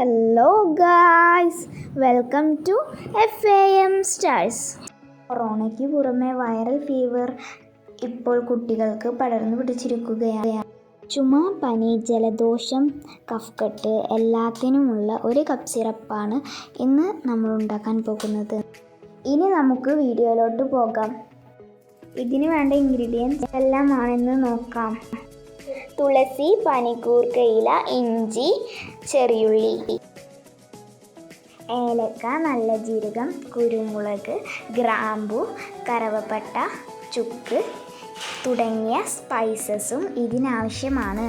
Hello guys, welcome to FAM stars. കൊറോണയ്ക്ക് പുറമെ viral fever ഇപ്പോൾ കുട്ടികൾക്ക് പടർന്നു പിടിച്ചിരിക്കുകയാണ്. ചുമ, പനി, ജലദോഷം, കഫ്കെട്ട് എല്ലാത്തിനുമുള്ള ഒരു കഫ് സിറപ്പാണ് ഇന്ന് നമ്മൾ ഉണ്ടാക്കാൻ പോകുന്നത്. ഇനി നമുക്ക് വീഡിയോയിലോട്ട് പോകാം. ഇതിന് വേണ്ട ഇൻഗ്രീഡിയൻസ് എല്ലാമാണെന്ന് നോക്കാം. തുളസി, പനിക്കൂർക്ക ഇല, ഇഞ്ചി, ചെറിയുള്ളി, ഏലക്ക, നല്ല ജീരകം, കുരുമുളക്, ഗ്രാമ്പു, കറുവപ്പട്ട, ചുക്ക് തുടങ്ങിയ സ്പൈസസും ഇതിനാവശ്യമാണ്.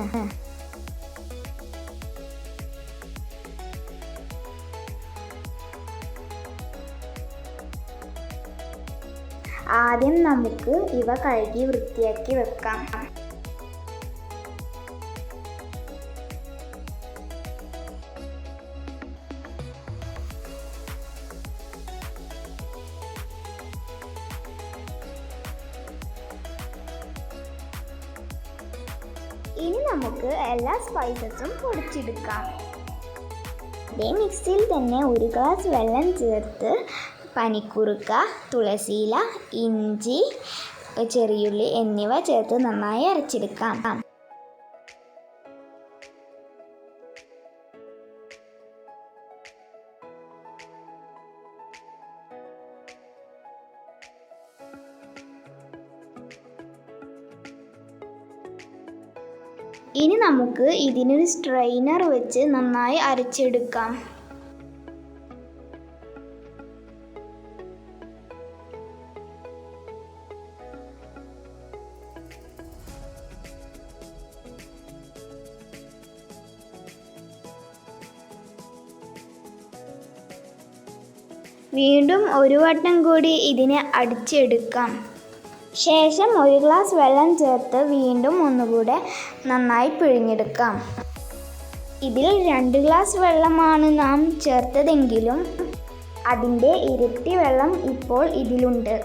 ആദ്യം നമുക്ക് ഇവ കഴുകി വൃത്തിയാക്കി വെക്കാം. ഇനി നമുക്ക് എല്ലാ സ്പൈസസും പൊടിച്ചെടുക്കാം. അതേ മിക്സിയിൽ തന്നെ ഒരു ഗ്ലാസ് വെള്ളം ചേർത്ത് പനിക്കൂർക്ക, തുളസിയില, ഇഞ്ചി, ചെറിയുള്ളി എന്നിവ ചേർത്ത് നന്നായി അരച്ചെടുക്കാം. ഇനി നമുക്ക് ഇതിനൊരു സ്ട്രെയിനർ വെച്ച് നന്നായി അരച്ചെടുക്കാം. വീണ്ടും ഒരു വട്ടം കൂടി ഇതിനെ അടിച്ചെടുക്കാം. ശേഷം ഒരു ഗ്ലാസ് വെള്ളം ചേർത്ത് വീണ്ടും ഒന്നുകൂടെ നന്നായി പിഴിഞ്ഞെടുക്കാം. ഇതിൽ 2 ഗ്ലാസ് വെള്ളമാണ് നാം ചേർത്തതെങ്കിലും അതിൻ്റെ ഇരട്ടി വെള്ളം ഇപ്പോൾ ഇതിലുണ്ട്.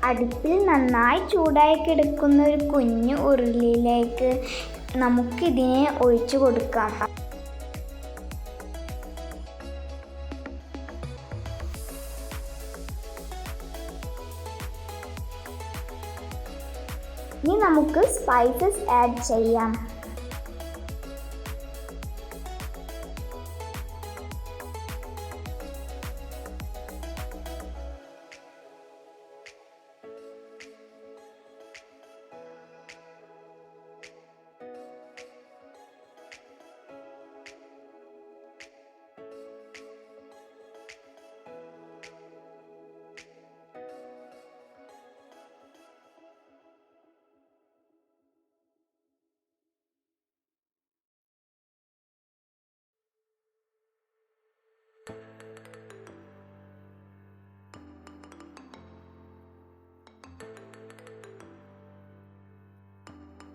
അടുപ്പിൽ നന്നായി ചൂടായി കിടക്കുന്ന ഒരു കുഞ്ഞു ഉരുളിയിലേക്ക് നമുക്കിതിനെ ഒഴിച്ചു കൊടുക്കാം. ഇനി നമുക്ക് സ്പൈസസ് ആഡ് ചെയ്യാം.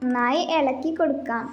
നന്നായി ഇളക്കി കൊടുക്കാം.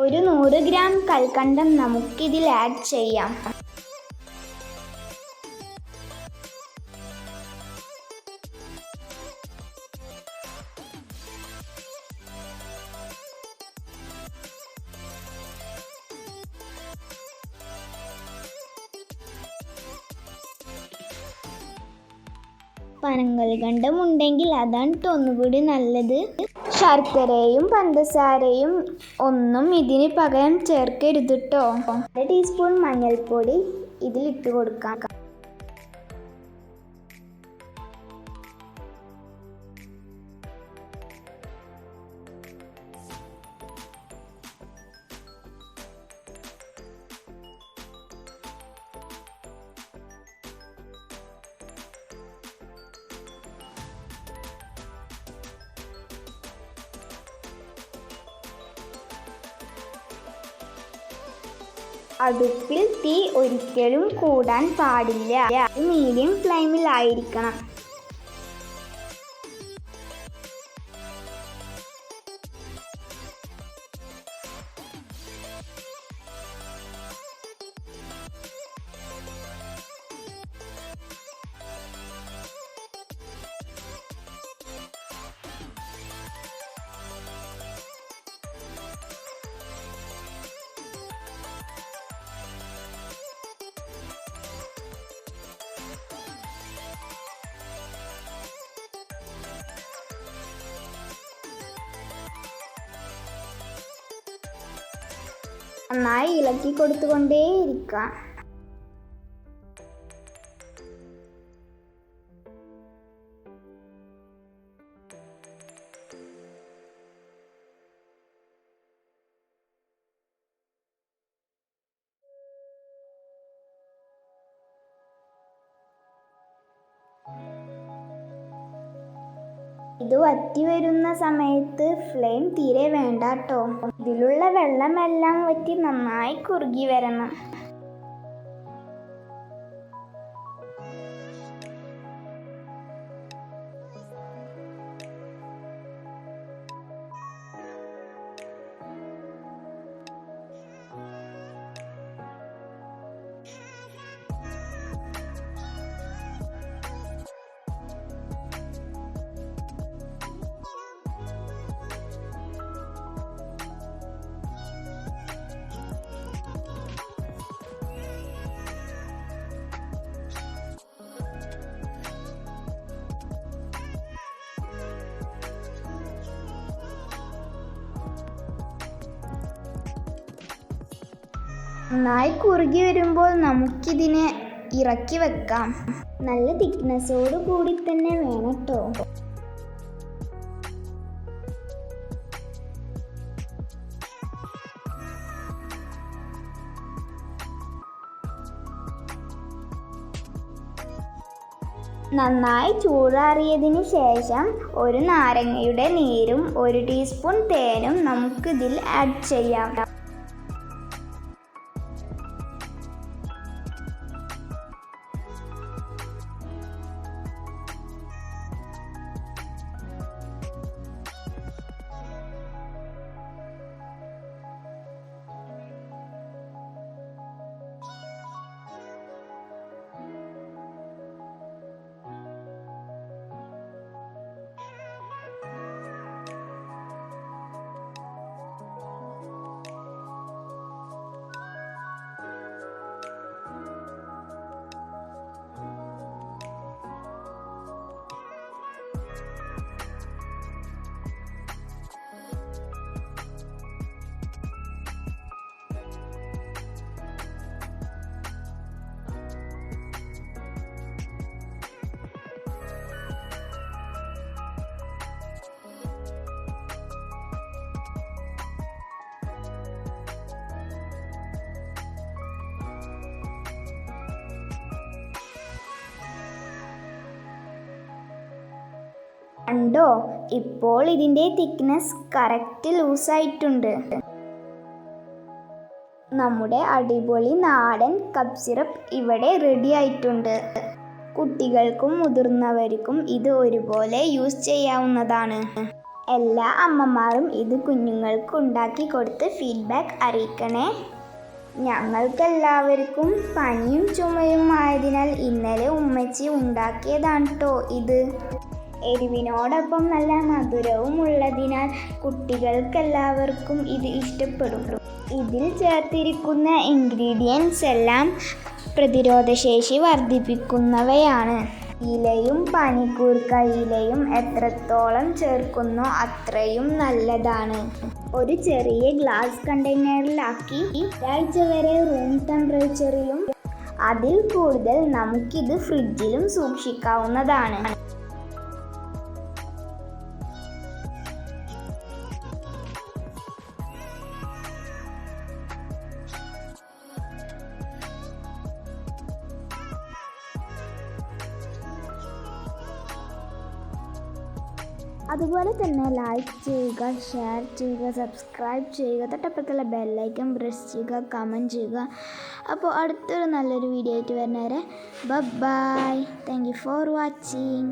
ഒരു 100 ഗ്രാം കൽക്കണ്ടം നമുക്കിതിൽ ആഡ് ചെയ്യാം. പനങ്കൽക്കണ്ടം ഉണ്ടെങ്കിൽ അതാണ് ഒന്നുകൂടി നല്ലത്. ശർക്കരയും പഞ്ചസാരയും ഒന്നും ഇതിന് പകരം ചേർക്കരുത് കേട്ടോ. 1 ടീസ്പൂൺ മഞ്ഞൾപ്പൊടി ഇതിലിട്ട് കൊടുക്കാം. അടുപ്പിൽ തീ ഒരിക്കലും കൂടാൻ പാടില്ല. മീഡിയം ഫ്ലെയിമിലായിരിക്കണം. നന്നായി ഇളക്കി കൊടുത്തുകൊണ്ടേയിരിക്കുക. ഇത് വറ്റി വരുന്ന സമയത്ത് ഫ്ലെയിം തീരെ വേണ്ട കേട്ടോ. ഇതിലുള്ള വെള്ളമെല്ലാം വറ്റി നന്നായി കുറുകി വരണം. നന്നായി കുറുകി വരുമ്പോൾ നമുക്കിതിനെ ഇറക്കി വെക്കാം. നല്ല തിക്നെസ്സോട് കൂടി തന്നെ വേണം കേട്ടോ. നന്നായി ചൂടാറിയതിന് ശേഷം ഒരു നാരങ്ങയുടെ നീരും 1 ടീസ്പൂൺ തേനും നമുക്കിതിൽ ആഡ് ചെയ്യാം. കണ്ടോ, ഇപ്പോൾ ഇതിൻ്റെ തിക്നെസ് കറക്റ്റ് ലൂസായിട്ടുണ്ട്. നമ്മുടെ അടിപൊളി നാടൻ കപ്പ് സിറപ്പ് ഇവിടെ റെഡി ആയിട്ടുണ്ട്. കുട്ടികൾക്കും മുതിർന്നവർക്കും ഇത് ഒരുപോലെ യൂസ് ചെയ്യാവുന്നതാണ്. എല്ലാ അമ്മമാരും ഇത് കുഞ്ഞുങ്ങൾക്ക് ഉണ്ടാക്കി കൊടുത്ത് ഫീഡ്ബാക്ക് അറിയിക്കണേ. ഞങ്ങൾക്കെല്ലാവർക്കും പനിയും ചുമയും ആയതിനാൽ ഇന്നലെ ഉമ്മച്ചി ഉണ്ടാക്കിയതാണ് കേട്ടോ ഇത്. എരിവിനോടൊപ്പം നല്ല മധുരവും ഉള്ളതിനാൽ കുട്ടികൾക്കെല്ലാവർക്കും ഇത് ഇഷ്ടപ്പെടും. ഇതിൽ ചേർത്തിരിക്കുന്ന ഇൻഗ്രീഡിയൻസ് എല്ലാം പ്രതിരോധശേഷി വർദ്ധിപ്പിക്കുന്നവയാണ്. ഇലയും പനിക്കൂർക്ക ഇലയും എത്രത്തോളം ചേർക്കുന്നോ അത്രയും നല്ലതാണ്. ഒരു ചെറിയ ഗ്ലാസ് കണ്ടെയ്നറിലാക്കി ഒരാഴ്ച വരെ റൂം ടെമ്പറേച്ചറിലും അതിൽ കൂടുതൽ നമുക്കിത് ഫ്രിഡ്ജിലും സൂക്ഷിക്കാവുന്നതാണ്. അതുപോലെ തന്നെ ലൈക്ക് ചെയ്യുക, ഷെയർ ചെയ്യുക, സബ്സ്ക്രൈബ് ചെയ്യുക, തൊട്ടപ്പുറത്തുള്ള ബെല്ലൈക്കൺ പ്രസ് ചെയ്യുക, കമൻറ്റ് ചെയ്യുക. അപ്പോൾ അടുത്തൊരു നല്ലൊരു വീഡിയോ ആയിട്ട് വരുന്നവരെ bye. Thank you for watching.